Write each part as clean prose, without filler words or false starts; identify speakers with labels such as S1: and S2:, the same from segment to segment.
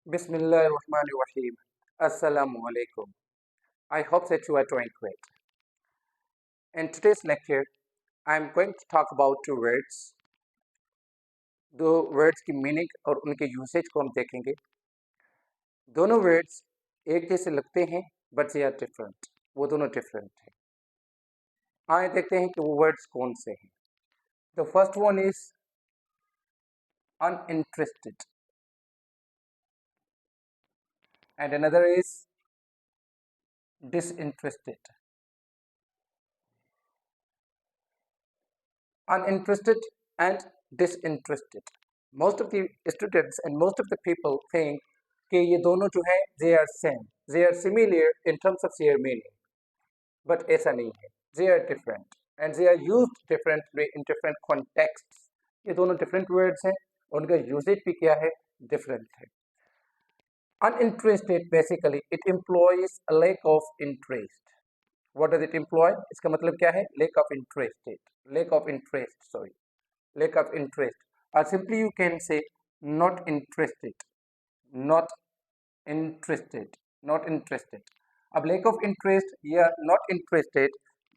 S1: Bismillahirrahmanirrahim. Assalamu alaikum. I hope that you are doing great. In today's lecture, I am going to talk about two words. दो words की meaning और उनके usage को हम देखेंगे. दोनों वर्ड्स एक जैसे लगते हैं बट दे आर डिफरेंट. वो दोनों डिफरेंट हैं. आइए देखते हैं कि वो वर्ड्स कौन से हैं. The first one is uninterested and another is disinterested. Uninterested and disinterested. Most of the students and most of the people think कि ये दोनों जो है they are same, they are similar in terms of their meaning, but ऐसा नहीं है. They are different and they are used differently in different contexts. ये दोनों different words हैं, उनका usage भी क्या है, different है. Uninterested basically it implies a lack of interest. What does it imply? इसका मतलब क्या है? Lack of interest. Lack of interest. Or simply you can say not interested. Not interested. अब lack of interest या not interested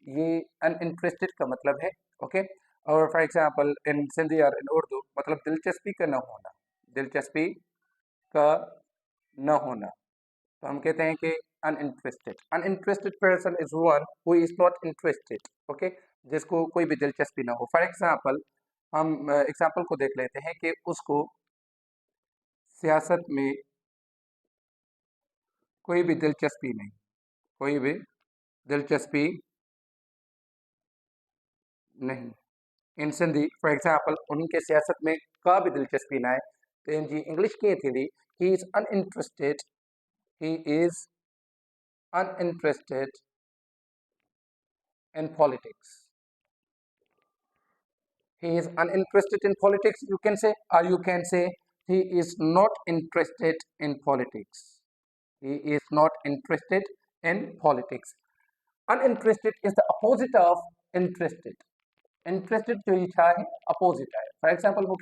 S1: ये uninterested का मतलब है. ओके. और फॉर एग्जाम्पल इन सिंधी और इन उर्दू मतलब दिलचस्पी का न होना. दिलचस्पी का न होना. तो हम कहते हैं कि uninterested. Uninterested person is one who is not interested. Okay. जिसको कोई भी दिलचस्पी ना हो. फॉर एग्जाम्पल हम एग्जाम्पल को देख लेते हैं कि उसको सियासत में कोई भी दिलचस्पी नहीं. कोई भी दिलचस्पी नहीं. इन सिंधी फॉर एग्जाम्पल उनके सियासत में का भी दिलचस्पी ना है. तो इनकी इंग्लिश की थी he is uninterested. He is uninterested in politics. He is uninterested in politics, you can say, or you can say he is not interested in politics. He is not interested in politics. Uninterested is the opposite of interested. Interested जो इच्छा है opposite है. For example, वो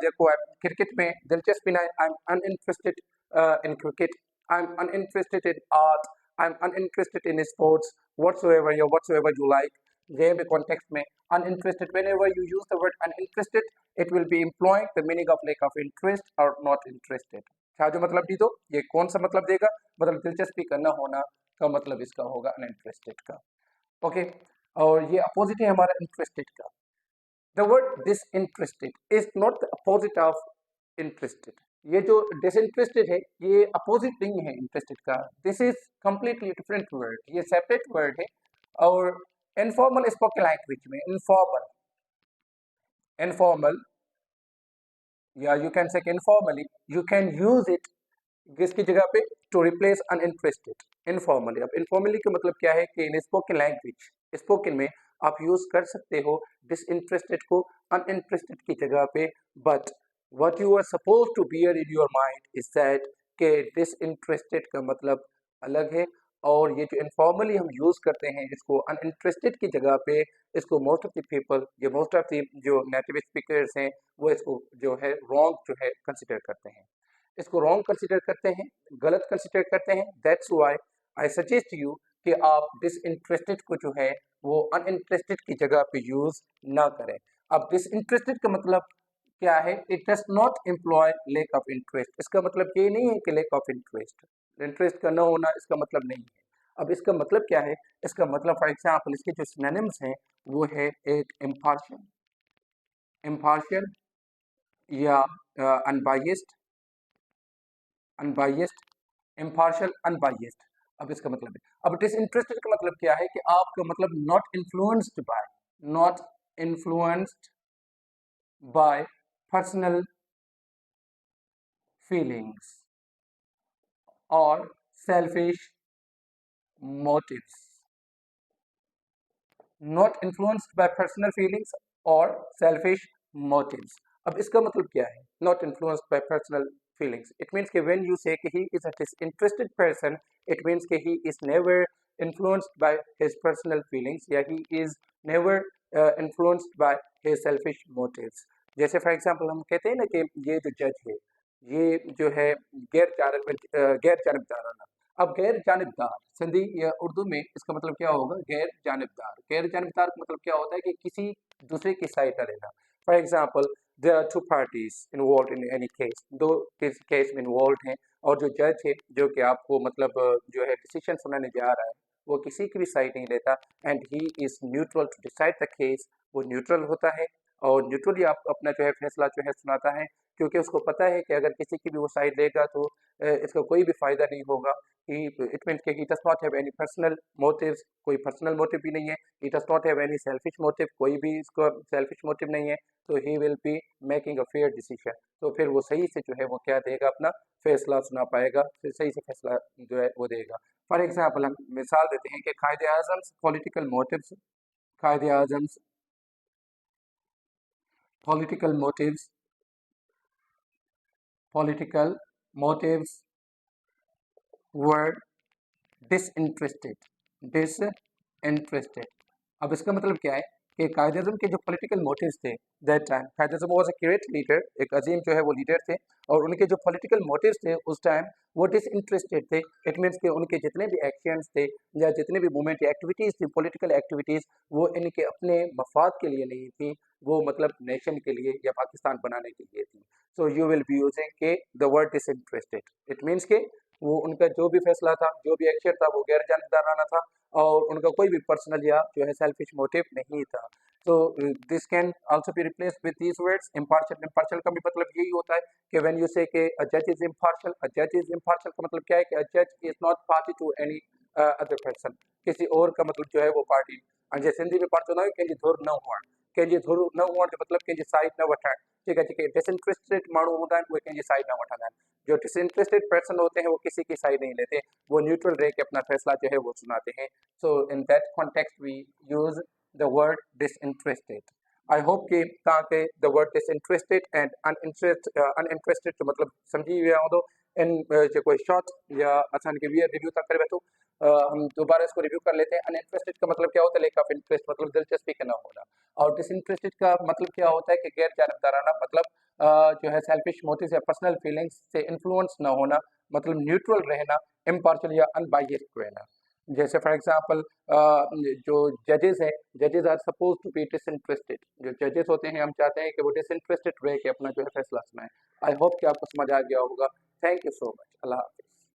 S1: देखो cricket में दिलचस्पी ना है. I'm uninterested in cricket. I'm uninterested in art. I'm uninterested in sports, whatsoever you like. There the context में uninterested. Whenever you use the word uninterested, it will be implying the meaning of lack of interest or not interested. क्या जो मतलब दी दो, ये कौन सा मतलब देगा? मतलब दिलचस्पी का न होना का मतलब इसका होगा uninterested का. ओके. और ये अपोजिट है हमारा इंटरेस्टेड का. The word disinterested is not the opposite of interested. ये जो डिसइंटरेस्टेड है ये अपोजिट नहीं है इंटरेस्टेड का. This is completely different word. ये सेपरेट वर्ड है. और इनफॉर्मल स्पोकन लैंग्वेज में इनफॉर्मल या you can say informally you can use it किसकी जगह पे टू रिप्लेस अनइंटरेस्टेड. इनफॉर्मली. अब इनफॉर्मली का मतलब क्या है कि इन स्पोकन लैंग्वेज स्पोकन में आप यूज कर सकते हो डिसइंटरेस्टेड को अनइंटरेस्टेड की जगह पे. But what you are supposed to bear in your mind is that के disinterested का मतलब अलग है. और ये जो इनफॉर्मली हम यूज करते हैं इसको अनइंटरेस्टेड की जगह पे इसको मोस्ट ऑफ द पीपल ये मोस्ट ऑफ द जो नेटिव स्पीकर्स हैं वो इसको जो है रॉन्ग जो है कंसिडर करते हैं. इसको रॉन्ग कंसिडर करते हैं, गलत कंसिडर करते हैं. That's why I suggest you कि आप डिसइंटरेस्टेड को जो है वो अनइंटरेस्टेड की जगह पे यूज ना करें. अब डिसइंटरेस्टेड का मतलब क्या है? It does not employ lack of interest. इसका मतलब ये नहीं है कि लेक ऑफ इंटरेस्ट का न होना इसका मतलब नहीं है. अब इसका मतलब क्या है? इसका मतलब फॉर एग्जाम्पल इसके जो सिनोनिम्स हैं वो है एक इम्पार्शियल या अनबाइस्ड, इम्पार्शियल अनबाइस्ड. अब इसका मतलब है. अब डिसइंटरेस्टेड का मतलब क्या है कि आपका मतलब not influenced by personal feelings or selfish motives. Not influenced by personal feelings or selfish motives. अब इसका मतलब क्या है? Not influenced by personal feelings. It means कि when you say कि he is a disinterested person, it means कि he is never influenced by his personal feelings या he is never influenced by his selfish motives. जैसे for example हम कहते हैं ना कि ये जो जज है ये जो है गैर जानिबदाराना। अब गैर जानिबदार सिंधी या उर्दू में इसका मतलब क्या होगा? गैर जानिबदार। गैर जानिबदार का मतलब क्या होता है कि किसी दूसरे की साइड न लेना। For example, there are two parties involve in any case, दो किस केस में इन्वॉल्व हैं, और जो जज है जो कि आपको मतलब जो है डिसीजन सुनाने जा रहा है, वो किसी की भी साइड नहीं लेता, and he is neutral to decide the case. वो न्यूट्रल होता है और न्यूट्रली आप अपना जो है फैसला जो है सुनाता है, क्योंकि उसको पता है कि अगर किसी की भी वो साइड लेगा तो इसका कोई भी फायदा नहीं होगा। ही इट मीन्स कि he does not have any personal motives, कोई पर्सनल मोटिव भी नहीं है। He does not have any selfish motive, कोई भी इसको सेल्फिश मोटिव नहीं है। तो he will be making a fair decision. तो फिर वो सही से जो है वो क्या देगा, अपना फैसला सुना पाएगा, फिर सही से फैसला जो है वो देगा। फॉर एग्जाम्पल हम मिसाल देते हैं कि कायदे आजम पॉलिटिकल मोटिव्स, कायदे आजम पॉलिटिकल मोटिव्स, पॉलिटिकल मोटिव्स वर डिसइंटरेस्टेड, डिसइंटरेस्टेड। अब इसका मतलब क्या है कि कायद-ए-आज़म के जो पॉलिटिकल मोटिव्स थे that time, Quaid-e-Azam was a great leader, एक अजीम जो है वो लीडर थे, और उनके जो पॉलिटिकल मोटिव्स थे उस टाइम वो डिसइंटरेस्टेड थे। इट मीन्स कि उनके जितने भी एक्शंस थे या जितने भी मूवमेंट एक्टिविटीज़ थी, पॉलिटिकल एक्टिविटीज़, वो इनके अपने मफाद के लिए नहीं थी, वो मतलब नेशन के लिए या पाकिस्तान बनाने के लिए थी। So you will be using के the word disinterested. It means के वो उनका जो भी फैसला था, जो भी एक्शन था, वो गैर जानबदाराना था, और उनका कोई भी पर्सनल या जो है सेल्फिश मोटिव नहीं था। तो this can also be replaced with these words impartial. Impartial का भी मतलब यही होता है कि व्हेन यू से कि अ जज इज इम्पार्शियल, अ जज इज इम्पार्शियल का मतलब क्या है कि अ जज is not party to any other person. किसी और का मतलब जो है वो पार्टी। जे सिंधी में पार्टी ना कंहिंजी धुर न हुअण, कंहिंजी धुर न हुअण जो मतलब कंहिंजी साइड न वठण। ठीक है, जेके डिसइंटरेस्टेड माण्हू हूंदा आहिनि उहे कंहिंजी साइड न वठंदा आहिनि। जो डिसइंटरेस्टेड पर्सन होते हैं वो किसी की साइड नहीं लेते, वो न्यूट्रल रह के अपना फैसला जो है वो सुनाते हैं। So in that context we use the word disinterested. I hope कि तव्हांखे the word disinterested and uninterested जो मतलब समझी विया हूंदो। इन जेको शॉर्ट या असां हिनखे वीह रिव्यू था करे वठूं, हम दोबारा इसको रिव्यू कर लेते हैं। अनइंटरेस्टेड का मतलब क्या होता है? लेक ऑफ इंटरेस्ट, मतलब दिलचस्पी का न होना। और डिसइंटरेस्टेड का मतलब क्या होता है कि गैर जानबदाराना, मतलब जो है सेल्फिश मोटिव या पर्सनल फीलिंग्स से इन्फ्लुएंस न होना, मतलब न्यूट्रल रहना, इम्पार्शियल या अनबायस्ड रहना। जैसे फॉर एग्जांपल जो जजेस हैं, जजेस are suppose to be disinterested. जो जजेस होते हैं हम चाहते हैं कि वो डिसइंटरेस्टेड रह के अपना जो है फैसला सुनाएं। आई होप कि आपको समझ आ गया होगा। Thank you so much. अल्लाह हाफिज़।